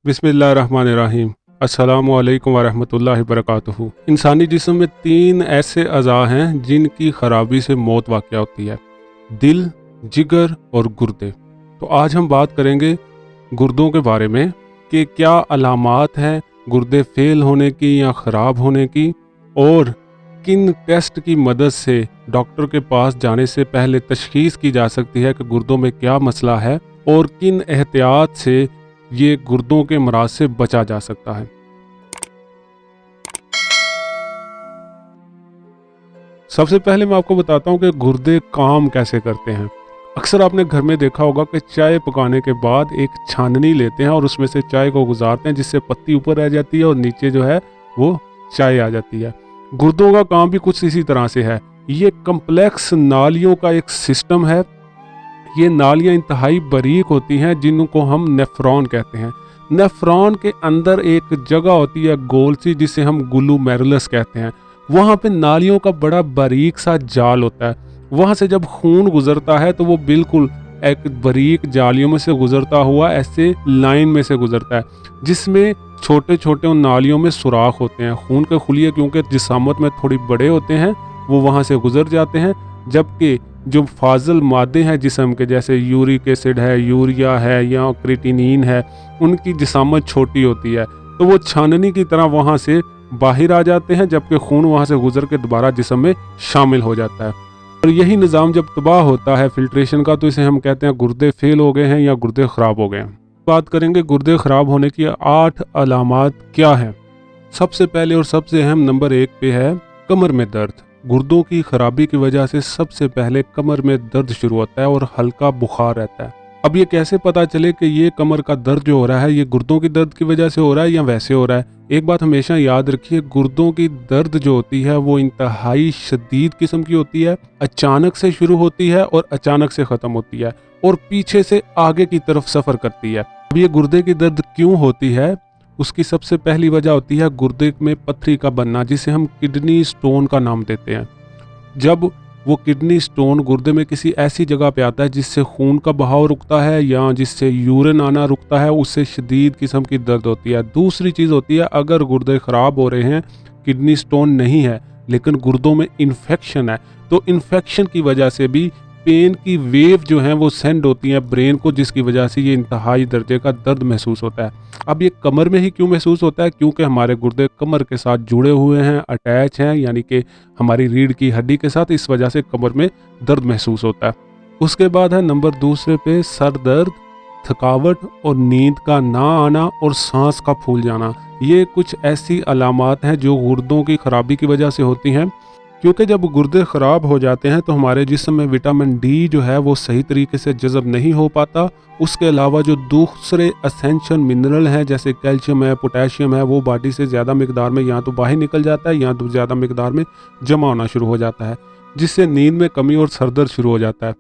बिस्मिल्लाहिर्रहमानिर्रहीम। अस्सलामु अलैकुम वरहमतुल्लाहि वबरकातुहू। इंसानी जिस्म में 3 ऐसे अज़ा हैं जिनकी ख़राबी से मौत वाक़या होती है: दिल, जिगर और गुर्दे। तो आज हम बात करेंगे गुर्दों के बारे में कि क्या अलामात हैं गुर्दे फ़ेल होने की या ख़राब होने की, और किन टेस्ट की मदद से डॉक्टर के पास जाने से पहले तशख़ीस की जा सकती है कि गुर्दों में क्या मसला है, और किन एहतियात से ये गुर्दों के अमराज से बचा जा सकता है। सबसे पहले मैं आपको बताता हूँ कि गुर्दे काम कैसे करते हैं। अक्सर आपने घर में देखा होगा कि चाय पकाने के बाद एक छाननी लेते हैं और उसमें से चाय को गुजारते हैं, जिससे पत्ती ऊपर रह जाती है और नीचे जो है वो चाय आ जाती है। गुर्दों का काम भी कुछ इसी तरह से है। ये कम्प्लेक्स नालियों का एक सिस्टम है। ये नालियाँ इंतहाई बारीक होती हैं जिनको हम नेफ्रॉन कहते हैं। नेफ्रॉन के अंदर एक जगह होती है गोल सी, जिसे हम ग्लूमेरुलस कहते हैं। वहाँ पे नालियों का बड़ा बारीक सा जाल होता है। वहाँ से जब खून गुजरता है तो वो बिल्कुल एक बारीक जालियों में से गुजरता हुआ ऐसे लाइन में से गुजरता है, जिसमें छोटे छोटे उन नालियों में सुराख होते हैं। खून के खुलिये क्योंकि जिसामत में थोड़ी बड़े होते हैं, वो वहाँ से गुजर जाते हैं। जबकि जो फाजल मादे हैं जिस्म के, जैसे यूरिक एसिड है, यूरिया है या क्रिएटिनिन है, उनकी जिसामत छोटी होती है, तो वो छाननी की तरह वहाँ से बाहर आ जाते हैं, जबकि खून वहाँ से गुजर के दोबारा जिस्म में शामिल हो जाता है। और यही निज़ाम जब तबाह होता है फिल्ट्रेशन का, तो इसे हम कहते हैं गुर्दे फेल हो गए हैं या गुर्दे ख़राब हो गए हैं। बात करेंगे गुर्दे ख़राब होने की 8 अलामात क्या हैं। सबसे पहले और सबसे अहम नंबर 1 पे है कमर में दर्द। गुर्दों की खराबी की वजह से सबसे पहले कमर में दर्द शुरू होता है और हल्का बुखार रहता है। अब ये कैसे पता चले कि ये कमर का दर्द जो हो रहा है ये गुर्दों की दर्द की वजह से हो रहा है या वैसे हो रहा है? एक बात हमेशा याद रखिए, गुर्दों की दर्द जो होती है वो इंतहाई शदीद किस्म की होती है। अचानक से शुरू होती है और अचानक से ख़त्म होती है और पीछे से आगे की तरफ सफ़र करती है। अब ये गुर्दे की दर्द क्यों होती है? उसकी सबसे पहली वजह होती है गुर्दे में पत्थरी का बनना, जिसे हम किडनी स्टोन का नाम देते हैं। जब वो किडनी स्टोन गुर्दे में किसी ऐसी जगह पे आता है जिससे खून का बहाव रुकता है या जिससे यूरिन आना रुकता है, उससे शदीद किस्म की दर्द होती है। दूसरी चीज़ होती है, अगर गुर्दे ख़राब हो रहे हैं, किडनी स्टोन नहीं है लेकिन गुर्दों में इन्फेक्शन है, तो इन्फेक्शन की वजह से भी पेन की वेव जो है वो सेंड होती है ब्रेन को, जिसकी वजह से ये इंतहाई दर्जे का दर्द महसूस होता है। अब ये कमर में ही क्यों महसूस होता है? क्योंकि हमारे गुर्दे कमर के साथ जुड़े हुए हैं, अटैच हैं, यानी कि हमारी रीढ़ की हड्डी के साथ, इस वजह से कमर में दर्द महसूस होता है। उसके बाद है नंबर दूसरे पे सर दर्द, थकावट और नींद का ना आना और सांस का फूल जाना। ये कुछ ऐसी अलामात हैं जो गुर्दों की खराबी की वजह से होती हैं, क्योंकि जब गुर्दे ख़राब हो जाते हैं तो हमारे जिस्म में विटामिन डी जो है वो सही तरीके से जज़ब नहीं हो पाता। उसके अलावा जो दूसरे असेंशियल मिनरल हैं जैसे कैल्शियम है, पोटेशियम है, वो बॉडी से ज़्यादा मकदार में या तो बाहर निकल जाता है या तो ज़्यादा मकदार में जमा होना शुरू हो जाता है, जिससे नींद में कमी और सर दर्द शुरू हो जाता है।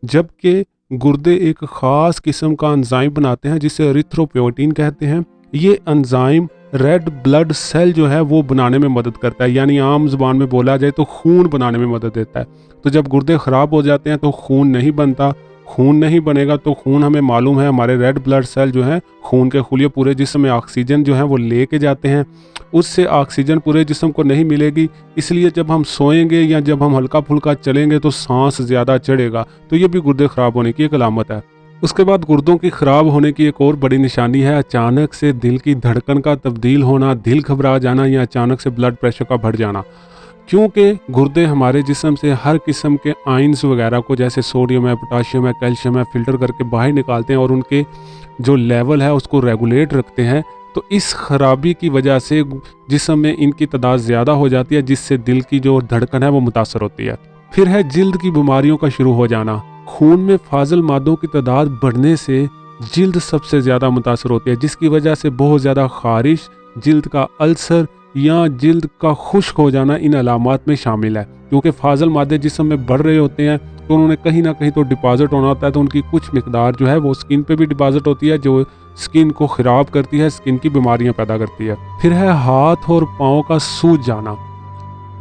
जबकि गुर्दे एक ख़ास किस्म का एंजाइम बनाते हैं जिसे एरिथ्रोपोइटिन कहते हैं। ये एंजाइम रेड ब्लड सेल जो है वो बनाने में मदद करता है, यानी आम जुबान में बोला जाए तो खून बनाने में मदद देता है। तो जब गुर्दे ख़राब हो जाते हैं तो खून नहीं बनता, खून नहीं बनेगा तो खून हमें मालूम है हमारे रेड ब्लड सेल जो हैं खून के खुलिये पूरे जिस्म में ऑक्सीजन जो है वो ले के जाते हैं। उससे ऑक्सीजन पूरे जिस्म को नहीं मिलेगी, इसलिए जब हम सोएंगे या जब हम हल्का फुल्का चलेंगे तो सांस ज़्यादा चढ़ेगा, तो ये भी गुर्दे ख़राब होने की एक अलामत है। उसके बाद गुर्दों की ख़राब होने की एक और बड़ी निशानी है अचानक से दिल की धड़कन का तब्दील होना, दिल घबरा जाना या अचानक से ब्लड प्रेशर का बढ़ जाना। क्योंकि गुर्दे हमारे जिस्म से हर किस्म के आयंस वगैरह को, जैसे सोडियम है, पोटाशियम है, कैल्शियम है, फ़िल्टर करके बाहर निकालते हैं और उनके जो लेवल है उसको रेगुलेट रखते हैं। तो इस खराबी की वजह से जिस्म में इनकी तादाद ज़्यादा हो जाती है, जिससे दिल की जो धड़कन है वो मुतासर होती है। फिर है जिल्द की बीमारियों का शुरू हो जाना। खून में फाजल मादों की तादाद बढ़ने से जिल्द सबसे ज़्यादा मुतासर होती है, जिसकी वजह से बहुत ज़्यादा खारिश, जिल्द का अल्सर या जिल्द का खुश्क हो जाना इन अलामात में शामिल है। क्योंकि फाजल मादे जिस्म में बढ़ रहे होते हैं तो उन्होंने कहीं ना कहीं तो डिपॉजिट होना होता है, तो उनकी कुछ मिकदार जो है वो स्किन पे भी डिपॉजिट होती है, जो स्किन को ख़राब करती है, स्किन की बीमारियां पैदा करती है। फिर है हाथ और पाँव का सूज जाना।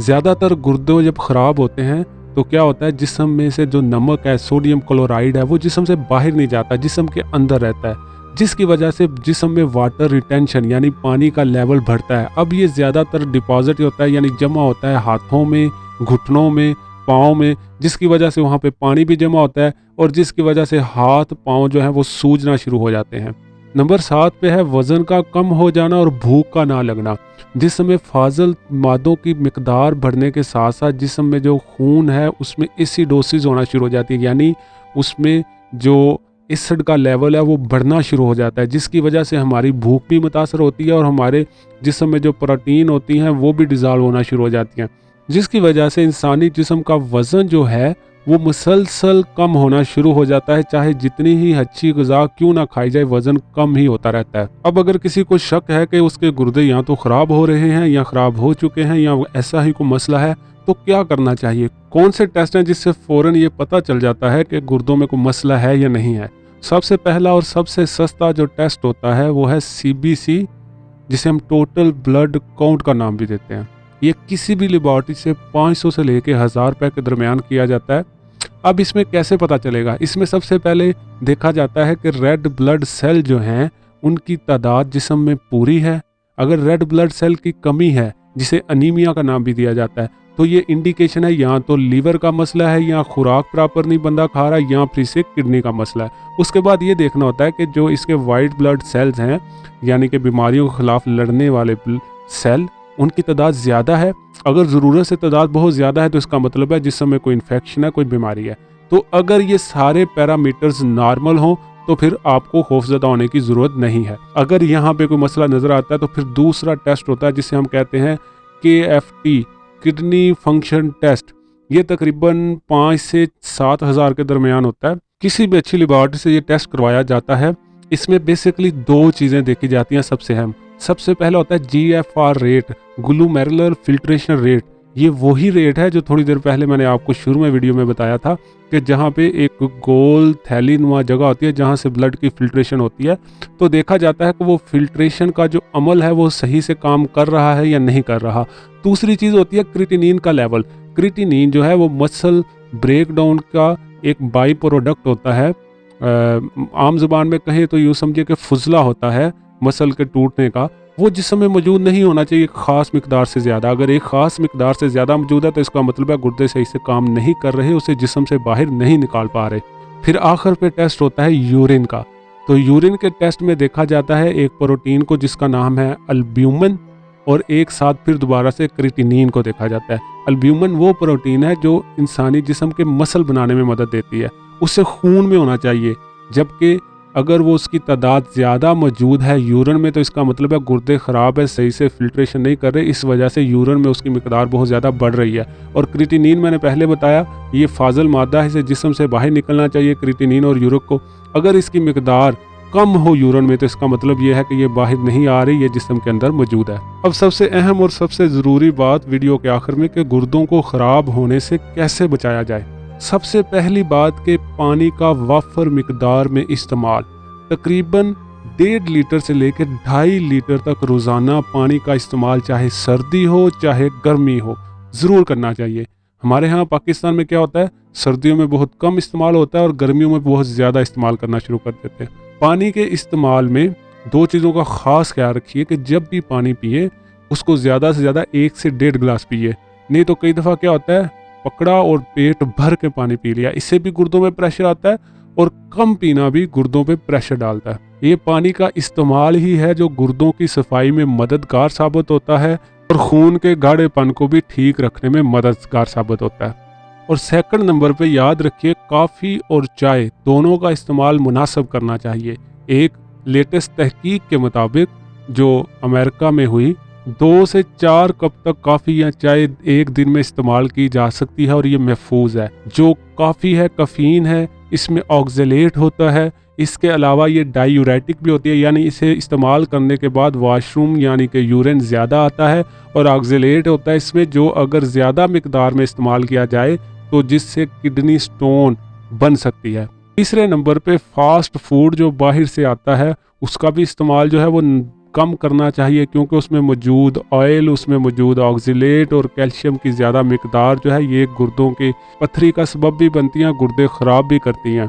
ज़्यादातर गुर्दे जब ख़राब होते हैं तो क्या होता है, जिस्म में से जो नमक है, सोडियम क्लोराइड है, वो जिस्म से बाहर नहीं जाता, जिस्म के अंदर रहता है, जिसकी वजह से जिस्म में वाटर रिटेंशन यानी पानी का लेवल बढ़ता है। अब ये ज़्यादातर डिपॉजिट होता है यानी जमा होता है हाथों में, घुटनों में, पाँव में, जिसकी वजह से वहाँ पे पानी भी जमा होता है और जिसकी वजह से हाथ पाँव जो है वो सूजना शुरू हो जाते हैं। नंबर 7 पे है वज़न का कम हो जाना और भूख का ना लगना। जिस्म में फाजल मादों की मिकदार बढ़ने के साथ साथ जिस्म में जो खून है उसमें एसिडोसिस होना शुरू हो जाती है, यानी उसमें जो एसिड का लेवल है वो बढ़ना शुरू हो जाता है, जिसकी वजह से हमारी भूख भी मुतासर होती है और हमारे जिस्म में जो प्रोटीन होती हैं वो भी डिज़ॉल्व होना शुरू हो जाती हैं, जिसकी वजह से इंसानी जिस्म का वज़न जो है वो मुसलसल कम होना शुरू हो जाता है। चाहे जितनी ही अच्छी ग़िज़ा क्यों ना खाई जाए, वज़न कम ही होता रहता है। अब अगर किसी को शक है कि उसके गुर्दे या तो ख़राब हो रहे हैं या ख़राब हो चुके हैं या ऐसा ही कोई मसला है, तो क्या करना चाहिए? कौन से टेस्ट हैं जिससे फ़ौरन ये पता चल जाता है कि गुर्दों में कोई मसला है या नहीं है? सबसे पहला और सबसे सस्ता जो टेस्ट होता है वो है CBC, जिसे हम टोटल ब्लड काउंट का नाम भी देते हैं। ये किसी भी लेबॉरेटरी से 500 से लेके 1000 रुपये के दरमियान किया जाता है। अब इसमें कैसे पता चलेगा? इसमें सबसे पहले देखा जाता है कि रेड ब्लड सेल जो हैं उनकी तादाद जिस्म में पूरी है। अगर रेड ब्लड सेल की कमी है, जिसे अनीमिया का नाम भी दिया जाता है, तो ये इंडिकेशन है या तो लीवर का मसला है या खुराक प्रॉपर नहीं बंदा खा रहा या फिर से किडनी का मसला है। उसके बाद ये देखना होता है कि जो इसके वाइट ब्लड सेल्स हैं यानी कि बीमारियों के खिलाफ लड़ने वाले सेल, उनकी तादाद ज़्यादा है। अगर ज़रूरत से तादाद बहुत ज़्यादा है तो इसका मतलब है जिसमें में कोई इन्फेक्शन है, कोई बीमारी है। तो अगर ये सारे पैरामीटर्स नॉर्मल हों तो फिर आपको खौफज़दा होने की ज़रूरत नहीं है। अगर यहाँ पे कोई मसला नज़र आता है तो फिर दूसरा टेस्ट होता है जिसे हम कहते हैं KFT, किडनी फंक्शन टेस्ट। ये तकरीबन 5 से 7 हज़ार के दरमियान होता है। किसी भी अच्छी लेबॉरेटरी से ये टेस्ट करवाया जाता है। इसमें बेसिकली 2 चीज़ें देखी जाती हैं सबसे अहम। सबसे पहला होता है GFR rate, glomerular filtration rate. ये वही रेट है जो थोड़ी देर पहले मैंने आपको शुरू में वीडियो में बताया था कि जहाँ पे एक गोल थैली नुमा जगह होती है जहाँ से ब्लड की फिल्ट्रेशन होती है, तो देखा जाता है कि वो फिल्ट्रेशन का जो अमल है वो सही से काम कर रहा है या नहीं कर रहा। दूसरी चीज़ होती है क्रिएटिनिन का लेवल। क्रिएटिनिन जो है वो मसल ब्रेक डाउन का एक बाई प्रोडक्ट होता है। आम ज़ुबान में कहें तो यूँ समझिए कि फुजला होता है मसल के टूटने का। वो जिस्म में मौजूद नहीं होना चाहिए एक ख़ास मिकदार से ज़्यादा। अगर एक ख़ास मिकदार से ज़्यादा मौजूद है तो इसका मतलब है गुर्दे सही से काम नहीं कर रहे, उसे जिस्म से बाहर नहीं निकाल पा रहे। फिर आखिर पे टेस्ट होता है यूरिन का। तो यूरिन के टेस्ट में देखा जाता है एक प्रोटीन को जिसका नाम है अल्ब्यूमिन, और एक साथ फिर दोबारा से क्रिएटिनिन को देखा जाता है। अल्ब्यूमिन वो प्रोटीन है जो इंसानी जिस्म के मसल बनाने में मदद देती है, उससे खून में होना चाहिए। जबकि अगर वो उसकी तादाद ज़्यादा मौजूद है यूरिन में तो इसका मतलब है गुर्दे ख़राब है, सही से फिल्ट्रेशन नहीं कर रहे, इस वजह से यूरिन में उसकी मिकदार बहुत ज़्यादा बढ़ रही है। और क्रिएटिनिन मैंने पहले बताया ये फाजल मादा है, इसे जिस्म से बाहर निकलना चाहिए क्रिएटिनिन और यूरिक को। अगर इसकी मिकदार कम हो यूरिन में तो इसका मतलब ये है कि ये बाहर नहीं आ रही, ये जिस्म के अंदर मौजूद है। अब सबसे अहम और सबसे ज़रूरी बात वीडियो के आखिर में कि गुर्दों को ख़राब होने से कैसे बचाया जाए। सबसे पहली बात कि पानी का वाफर मिकदार में इस्तेमाल। तकरीबन 1.5 लीटर से लेकर 2.5 लीटर तक रोज़ाना पानी का इस्तेमाल, चाहे सर्दी हो चाहे गर्मी हो, ज़रूर करना चाहिए। हमारे यहाँ पाकिस्तान में क्या होता है, सर्दियों में बहुत कम इस्तेमाल होता है और गर्मियों में बहुत ज़्यादा इस्तेमाल करना शुरू कर देते हैं। पानी के इस्तेमाल में 2 चीज़ों का ख़ास ख्याल रखिए कि जब भी पानी पिए उसको ज़्यादा से ज़्यादा 1 से 1.5 गिलास पिए। नहीं तो कई दफ़ा क्या होता है, पकड़ा और पेट भर के पानी पी लिया, इससे भी गुर्दों में प्रेशर आता है और कम पीना भी गुर्दों पे प्रेशर डालता है। ये पानी का इस्तेमाल ही है जो गुर्दों की सफाई में मददगार साबित होता है और खून के गाढ़ेपन को भी ठीक रखने में मददगार साबित होता है। और सेकंड नंबर पे याद रखिए कॉफ़ी और चाय दोनों का इस्तेमाल मुनासिब करना चाहिए। एक लेटेस्ट तहकीक के मुताबिक जो अमेरिका में हुई, 2 से 4 कप तक कॉफ़ी या चाय एक दिन में इस्तेमाल की जा सकती है और ये महफूज है। जो कॉफ़ी है कैफीन है, इसमें ऑक्जेलेट होता है। इसके अलावा ये डायूरेटिक भी होती है, यानी इसे इस्तेमाल करने के बाद वाशरूम यानी कि यूरिन ज़्यादा आता है, और ऑक्जेलेट होता है इसमें जो अगर ज़्यादा मिकदार में इस्तेमाल किया जाए तो जिससे किडनी स्टोन बन सकती है। तीसरे नंबर पे फास्ट फूड जो बाहर से आता है उसका भी इस्तेमाल जो है वो कम करना चाहिए, क्योंकि उसमें मौजूद ऑयल, उसमें मौजूद ऑक्जिलेट और कैल्शियम की ज़्यादा मिकदार जो है ये गुर्दों की पथरी का सबब भी बनती हैं, गुर्दे ख़राब भी करती हैं।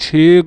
6